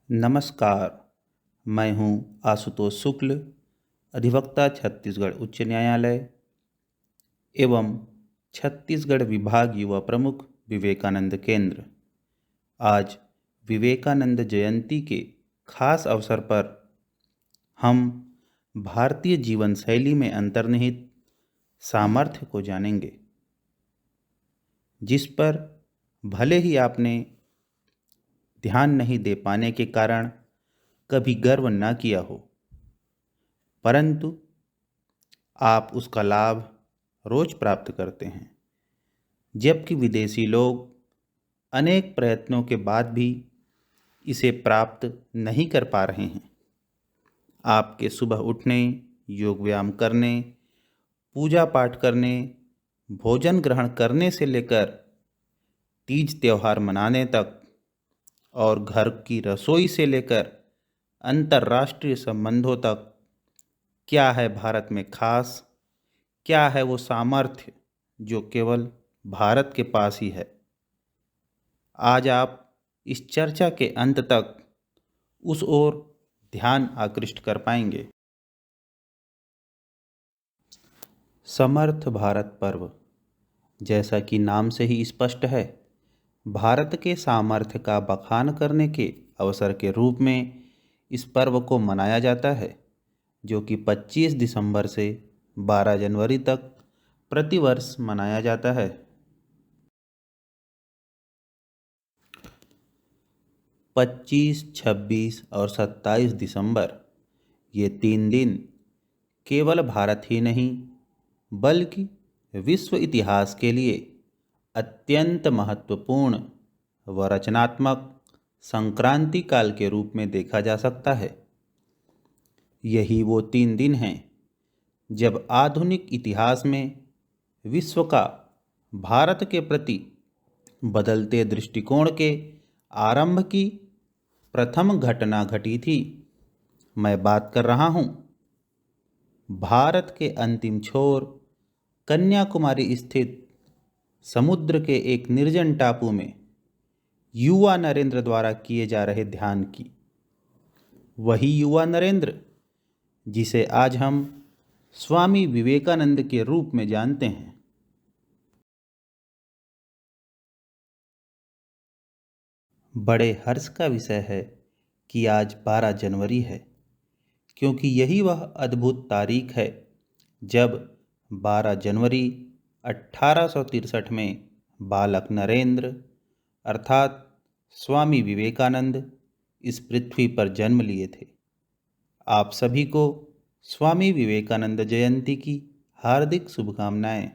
नमस्कार। मैं हूं आशुतोष शुक्ल, अधिवक्ता छत्तीसगढ़ उच्च न्यायालय एवं छत्तीसगढ़ विभाग युवा प्रमुख विवेकानंद केंद्र। आज विवेकानंद जयंती के खास अवसर पर हम भारतीय जीवन शैली में अंतर्निहित सामर्थ्य को जानेंगे, जिस पर भले ही आपने ध्यान नहीं दे पाने के कारण कभी गर्व न किया हो, परंतु आप उसका लाभ रोज प्राप्त करते हैं, जबकि विदेशी लोग अनेक प्रयत्नों के बाद भी इसे प्राप्त नहीं कर पा रहे हैं। आपके सुबह उठने, योग व्यायाम करने, पूजा पाठ करने, भोजन ग्रहण करने से लेकर तीज त्यौहार मनाने तक और घर की रसोई से लेकर अंतर्राष्ट्रीय संबंधों तक क्या है भारत में खास, क्या है वो सामर्थ्य जो केवल भारत के पास ही है। आज आप इस चर्चा के अंत तक उस ओर ध्यान आकृष्ट कर पाएंगे। समर्थ भारत पर्व, जैसा कि नाम से ही स्पष्ट है, भारत के सामर्थ्य का बखान करने के अवसर के रूप में इस पर्व को मनाया जाता है, जो कि 25 दिसंबर से 12 जनवरी तक प्रतिवर्ष मनाया जाता है। 25, 26 और 27 दिसंबर ये 3 दिन केवल भारत ही नहीं बल्कि विश्व इतिहास के लिए अत्यंत महत्वपूर्ण व रचनात्मक संक्रांति काल के रूप में देखा जा सकता है। यही वो 3 दिन हैं जब आधुनिक इतिहास में विश्व का भारत के प्रति बदलते दृष्टिकोण के आरंभ की प्रथम घटना घटी थी। मैं बात कर रहा हूँ भारत के अंतिम छोर कन्याकुमारी स्थित समुद्र के एक निर्जन टापू में युवा नरेंद्र द्वारा किए जा रहे ध्यान की। वही युवा नरेंद्र जिसे आज हम स्वामी विवेकानंद के रूप में जानते हैं। बड़े हर्ष का विषय है कि आज 12 जनवरी है, क्योंकि यही वह अद्भुत तारीख है जब 12 जनवरी 1863 में बालक नरेंद्र अर्थात स्वामी विवेकानंद इस पृथ्वी पर जन्म लिए थे। आप सभी को स्वामी विवेकानंद जयंती की हार्दिक शुभकामनाएं।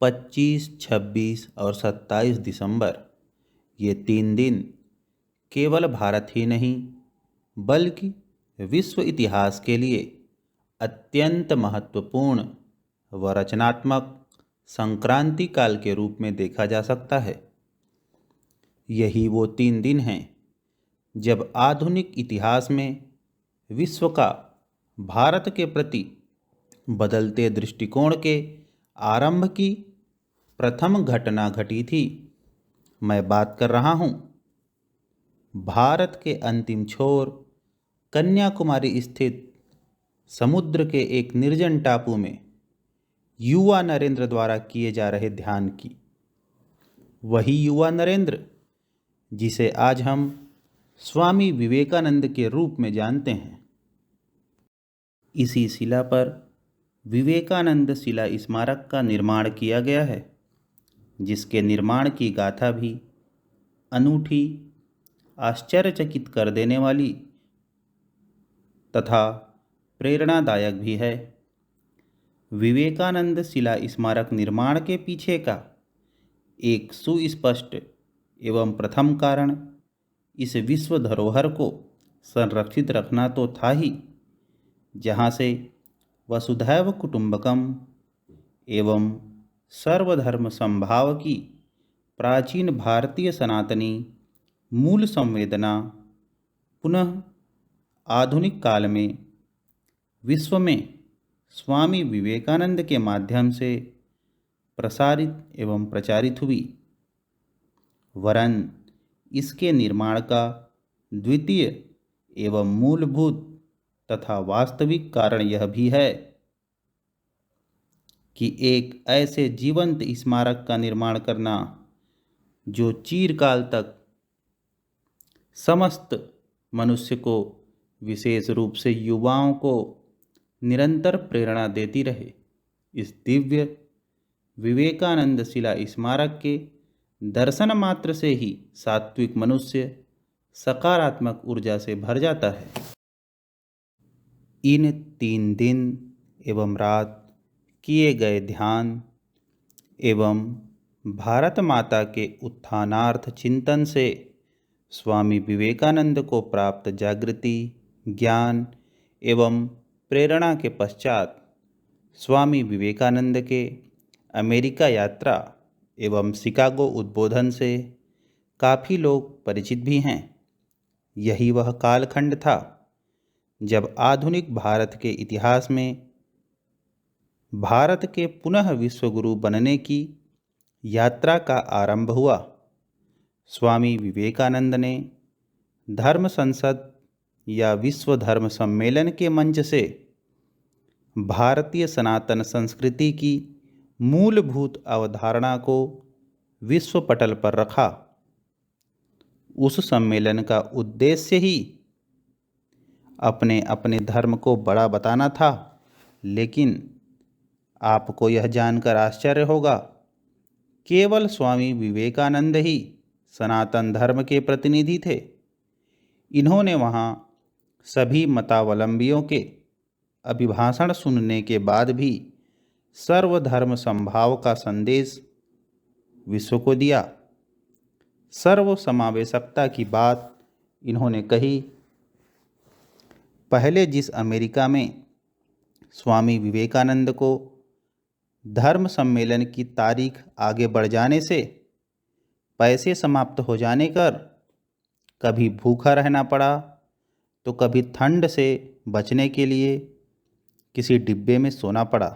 25, 26 और 27 दिसंबर ये 3 दिन केवल भारत ही नहीं बल्कि विश्व इतिहास के लिए अत्यंत महत्वपूर्ण व रचनात्मक संक्रांति काल के रूप में देखा जा सकता है। यही वो 3 दिन हैं जब आधुनिक इतिहास में विश्व का भारत के प्रति बदलते दृष्टिकोण के आरंभ की प्रथम घटना घटी थी। मैं बात कर रहा हूँ भारत के अंतिम छोर कन्याकुमारी स्थित समुद्र के एक निर्जन टापू में युवा नरेंद्र द्वारा किए जा रहे ध्यान की। वही युवा नरेंद्र जिसे आज हम स्वामी विवेकानंद के रूप में जानते हैं। इसी शिला पर विवेकानंद शिला स्मारक का निर्माण किया गया है, जिसके निर्माण की गाथा भी अनूठी, आश्चर्यचकित कर देने वाली तथा प्रेरणादायक भी है। विवेकानंद शिला स्मारक निर्माण के पीछे का एक सुस्पष्ट एवं प्रथम कारण इस विश्व धरोहर को संरक्षित रखना तो था ही, जहाँ से वसुधैव कुटुंबकम एवं सर्वधर्म समभाव की प्राचीन भारतीय सनातनी मूल संवेदना पुनः आधुनिक काल में विश्व में स्वामी विवेकानंद के माध्यम से प्रसारित एवं प्रचारित हुई। वरन इसके निर्माण का द्वितीय एवं मूलभूत तथा वास्तविक कारण यह भी है कि एक ऐसे जीवंत स्मारक का निर्माण करना जो चिरकाल तक समस्त मनुष्य को, विशेष रूप से युवाओं को, निरंतर प्रेरणा देती रहे। इस दिव्य विवेकानंद शिला स्मारक के दर्शन मात्र से ही सात्विक मनुष्य सकारात्मक ऊर्जा से भर जाता है। इन 3 दिन एवं रात किए गए ध्यान एवं भारत माता के उत्थानार्थ चिंतन से स्वामी विवेकानंद को प्राप्त जागृति, ज्ञान एवं प्रेरणा के पश्चात स्वामी विवेकानंद के अमेरिका यात्रा एवं शिकागो उद्बोधन से काफ़ी लोग परिचित भी हैं। यही वह कालखंड था जब आधुनिक भारत के इतिहास में भारत के पुनः विश्वगुरु बनने की यात्रा का आरंभ हुआ। स्वामी विवेकानंद ने धर्म संसद या विश्व धर्म सम्मेलन के मंच से भारतीय सनातन संस्कृति की मूलभूत अवधारणा को विश्व पटल पर रखा। उस सम्मेलन का उद्देश्य ही अपने अपने धर्म को बड़ा बताना था, लेकिन आपको यह जानकर आश्चर्य होगा, केवल स्वामी विवेकानंद ही सनातन धर्म के प्रतिनिधि थे। इन्होंने वहाँ सभी मतावलंबियों के अभिभाषण सुनने के बाद भी सर्वधर्म समभाव का संदेश विश्व को दिया। सर्व समावेशकता की बात इन्होंने कही। पहले जिस अमेरिका में स्वामी विवेकानंद को धर्म सम्मेलन की तारीख आगे बढ़ जाने से, पैसे समाप्त हो जाने कर कभी भूखा रहना पड़ा तो कभी ठंड से बचने के लिए किसी डिब्बे में सोना पड़ा,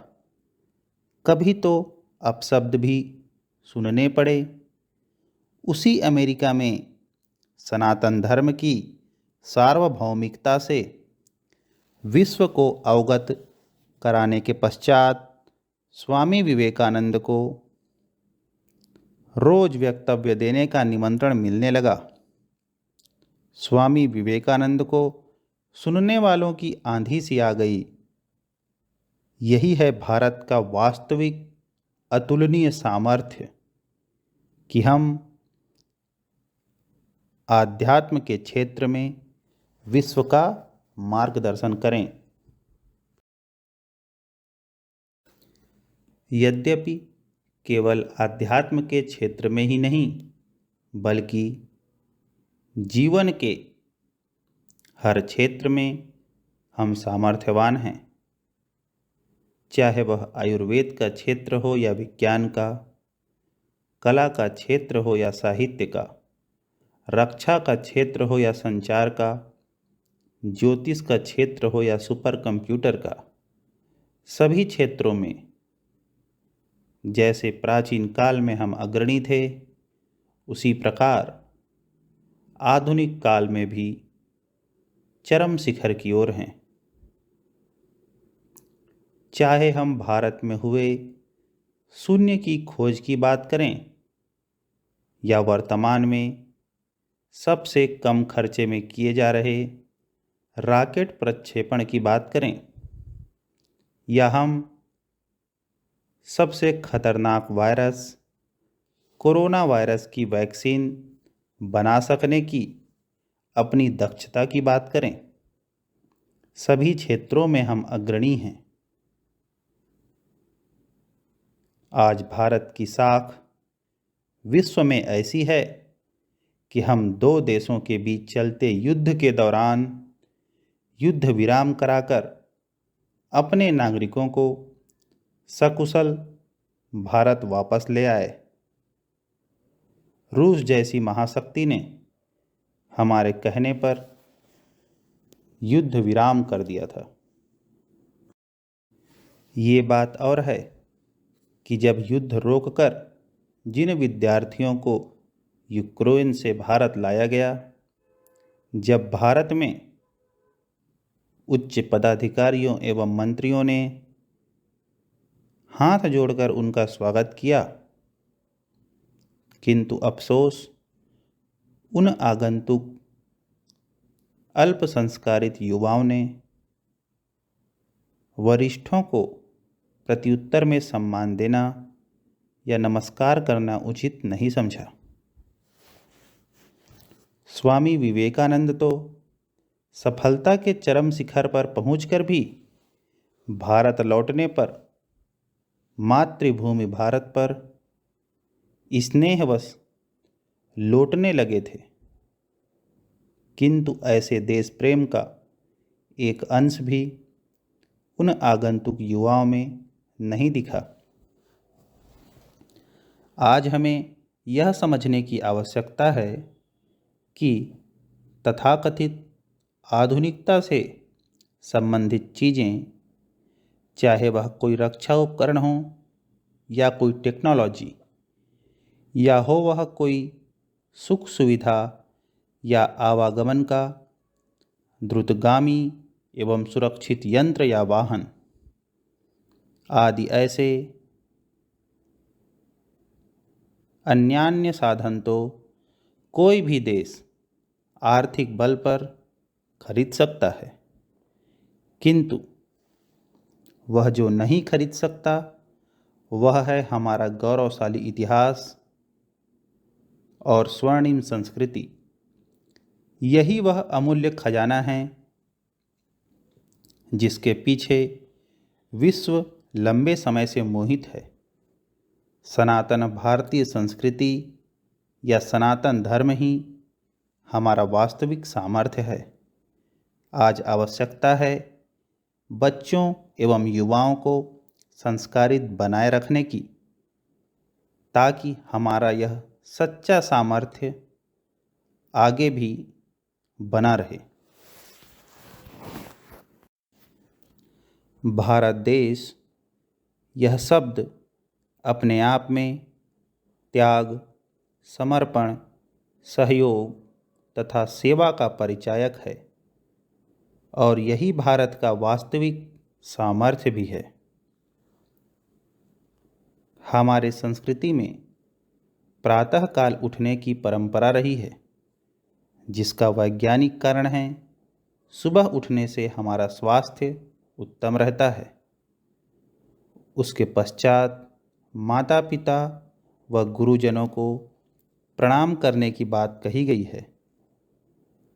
कभी तो अपशब्द भी सुनने पड़े। उसी अमेरिका में सनातन धर्म की सार्वभौमिकता से विश्व को अवगत कराने के पश्चात स्वामी विवेकानंद को रोज वक्तव्य देने का निमंत्रण मिलने लगा। स्वामी विवेकानंद को सुनने वालों की आंधी सी आ गई। यही है भारत का वास्तविक अतुलनीय सामर्थ्य कि हम आध्यात्म के क्षेत्र में विश्व का मार्गदर्शन करें। यद्यपि केवल आध्यात्म के क्षेत्र में ही नहीं, बल्कि जीवन के हर क्षेत्र में हम सामर्थ्यवान हैं। चाहे वह आयुर्वेद का क्षेत्र हो या विज्ञान का, कला का क्षेत्र हो या साहित्य का, रक्षा का क्षेत्र हो या संचार का, ज्योतिष का क्षेत्र हो या सुपर कंप्यूटर का, सभी क्षेत्रों में जैसे प्राचीन काल में हम अग्रणी थे, उसी प्रकार आधुनिक काल में भी चरम शिखर की ओर हैं। चाहे हम भारत में हुए शून्य की खोज की बात करें या वर्तमान में सबसे कम खर्चे में किए जा रहे रॉकेट प्रक्षेपण की बात करें, या हम सबसे खतरनाक वायरस कोरोना वायरस की वैक्सीन बना सकने की अपनी दक्षता की बात करें, सभी क्षेत्रों में हम अग्रणी हैं। आज भारत की साख विश्व में ऐसी है कि हम 2 देशों के बीच चलते युद्ध के दौरान युद्ध विराम कराकर अपने नागरिकों को सकुशल भारत वापस ले आए। रूस जैसी महाशक्ति ने हमारे कहने पर युद्ध विराम कर दिया था। ये बात और है कि जब युद्ध रोककर जिन विद्यार्थियों को यूक्रेन से भारत लाया गया। जब भारत में उच्च पदाधिकारियों एवं मंत्रियों ने हाथ जोड़कर उनका स्वागत किया, किंतु अफसोस उन आगंतुक अल्प संस्कारित युवाओं ने वरिष्ठों को प्रत्युत्तर में सम्मान देना या नमस्कार करना उचित नहीं समझा। स्वामी विवेकानंद तो सफलता के चरम शिखर पर पहुंचकर भी भारत लौटने पर मातृभूमि भारत पर स्नेहवश लौटने लगे थे, किंतु ऐसे देश प्रेम का एक अंश भी उन आगंतुक युवाओं में नहीं दिखा। आज हमें यह समझने की आवश्यकता है कि तथाकथित आधुनिकता से संबंधित चीज़ें, चाहे वह कोई रक्षा उपकरण हो या कोई टेक्नोलॉजी, या हो वह कोई सुख सुविधा या आवागमन का द्रुतगामी एवं सुरक्षित यंत्र या वाहन आदि ऐसे अन्यान्य साधन तो कोई भी देश आर्थिक बल पर खरीद सकता है, किंतु वह जो नहीं खरीद सकता वह है हमारा गौरवशाली इतिहास और स्वर्णिम संस्कृति। यही वह अमूल्य खजाना है जिसके पीछे विश्व लंबे समय से मोहित है। सनातन भारतीय संस्कृति या सनातन धर्म ही हमारा वास्तविक सामर्थ्य है। आज आवश्यकता है बच्चों एवं युवाओं को संस्कारित बनाए रखने की, ताकि हमारा यह सच्चा सामर्थ्य आगे भी बना रहे। भारत देश यह शब्द अपने आप में त्याग, समर्पण, सहयोग तथा सेवा का परिचायक है और यही भारत का वास्तविक सामर्थ्य भी है। हमारे संस्कृति में प्रातःकाल उठने की परंपरा रही है, जिसका वैज्ञानिक कारण है सुबह उठने से हमारा स्वास्थ्य उत्तम रहता है। उसके पश्चात माता पिता व गुरुजनों को प्रणाम करने की बात कही गई है,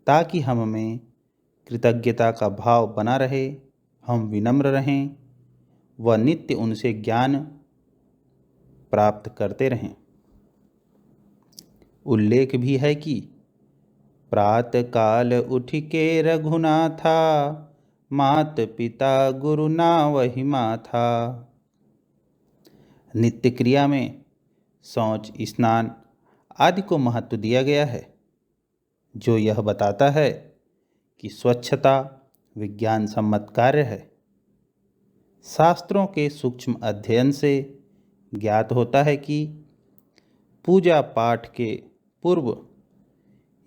ताकि हम में कृतज्ञता का भाव बना रहे, हम विनम्र रहें व नित्य उनसे ज्ञान प्राप्त करते रहें। उल्लेख भी है कि प्रातःकाल उठ के रघुनाथा, मात पिता गुरु ना वही माथा। नित्य क्रिया में शौच, स्नान आदि को महत्व दिया गया है, जो यह बताता है कि स्वच्छता विज्ञान सम्मत कार्य है। शास्त्रों के सूक्ष्म अध्ययन से ज्ञात होता है कि पूजा पाठ के पूर्व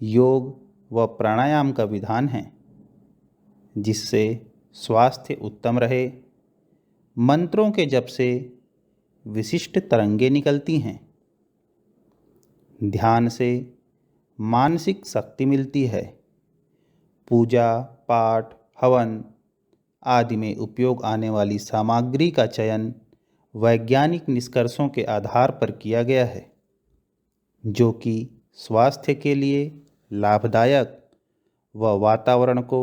योग व प्राणायाम का विधान है, जिससे स्वास्थ्य उत्तम रहे। मंत्रों के जप से विशिष्ट तरंगें निकलती हैं। ध्यान से मानसिक शक्ति मिलती है। पूजा पाठ, हवन आदि में उपयोग आने वाली सामग्री का चयन वैज्ञानिक निष्कर्षों के आधार पर किया गया है, जो कि स्वास्थ्य के लिए लाभदायक व वातावरण को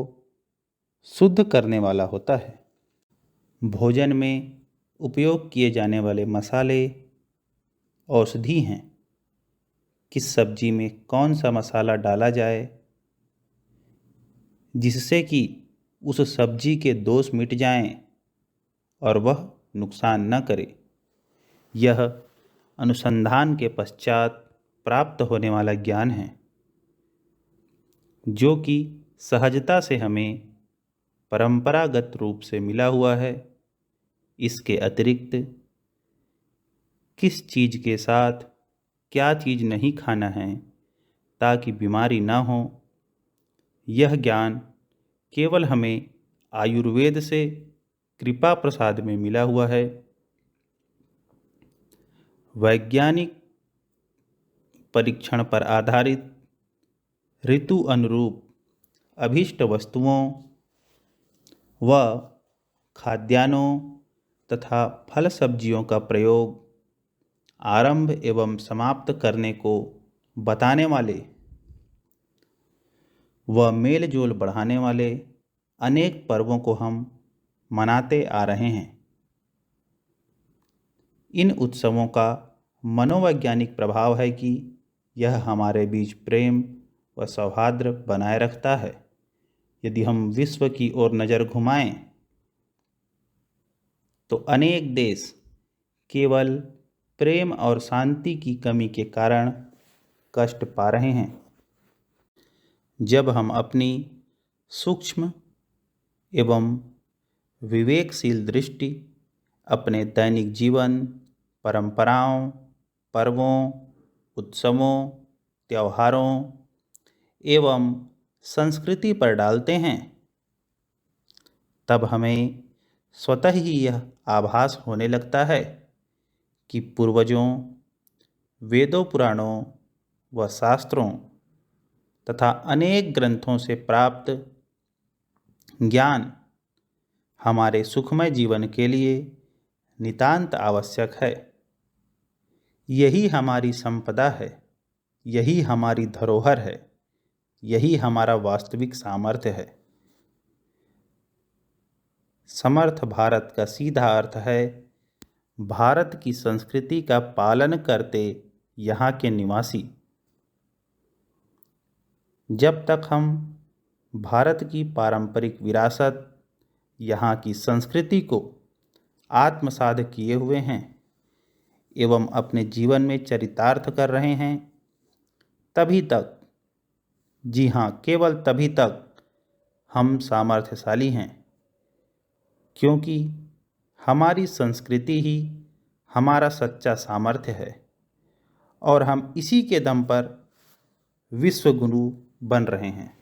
शुद्ध करने वाला होता है। भोजन में उपयोग किए जाने वाले मसाले औषधि हैं। किस सब्जी में कौन सा मसाला डाला जाए जिससे कि उस सब्जी के दोष मिट जाएं और वह नुकसान न करे, यह अनुसंधान के पश्चात प्राप्त होने वाला ज्ञान है, जो कि सहजता से हमें परंपरागत रूप से मिला हुआ है। इसके अतिरिक्त किस चीज़ के साथ क्या चीज़ नहीं खाना है, ताकि बीमारी न हो। यह ज्ञान केवल हमें आयुर्वेद से कृपा प्रसाद में मिला हुआ है। वैज्ञानिक परीक्षण पर आधारित ऋतु अनुरूप अभीष्ट वस्तुओं व खाद्यान्नों तथा फल सब्जियों का प्रयोग आरंभ एवं समाप्त करने को बताने वाले व मेल जोल बढ़ाने वाले अनेक पर्वों को हम मनाते आ रहे हैं। इन उत्सवों का मनोवैज्ञानिक प्रभाव है कि यह हमारे बीच प्रेम व सौहार्द बनाए रखता है। यदि हम विश्व की ओर नज़र घुमाएं तो अनेक देश केवल प्रेम और शांति की कमी के कारण कष्ट पा रहे हैं। जब हम अपनी सूक्ष्म एवं विवेकशील दृष्टि अपने दैनिक जीवन, परंपराओं, पर्वों, उत्सवों, त्योहारों एवं संस्कृति पर डालते हैं, तब हमें स्वतः ही यह आभास होने लगता है कि पूर्वजों, वेदों, पुराणों व शास्त्रों तथा अनेक ग्रंथों से प्राप्त ज्ञान हमारे सुखमय जीवन के लिए नितांत आवश्यक है। यही हमारी संपदा है, यही हमारी धरोहर है, यही हमारा वास्तविक सामर्थ्य है। समर्थ भारत का सीधा अर्थ है भारत की संस्कृति का पालन करते यहाँ के निवासी। जब तक हम भारत की पारंपरिक विरासत, यहाँ की संस्कृति को आत्मसात किए हुए हैं एवं अपने जीवन में चरितार्थ कर रहे हैं, तभी तक, जी हाँ, केवल तभी तक हम सामर्थ्यशाली हैं, क्योंकि हमारी संस्कृति ही हमारा सच्चा सामर्थ्य है और हम इसी के दम पर विश्व गुरु बन रहे हैं।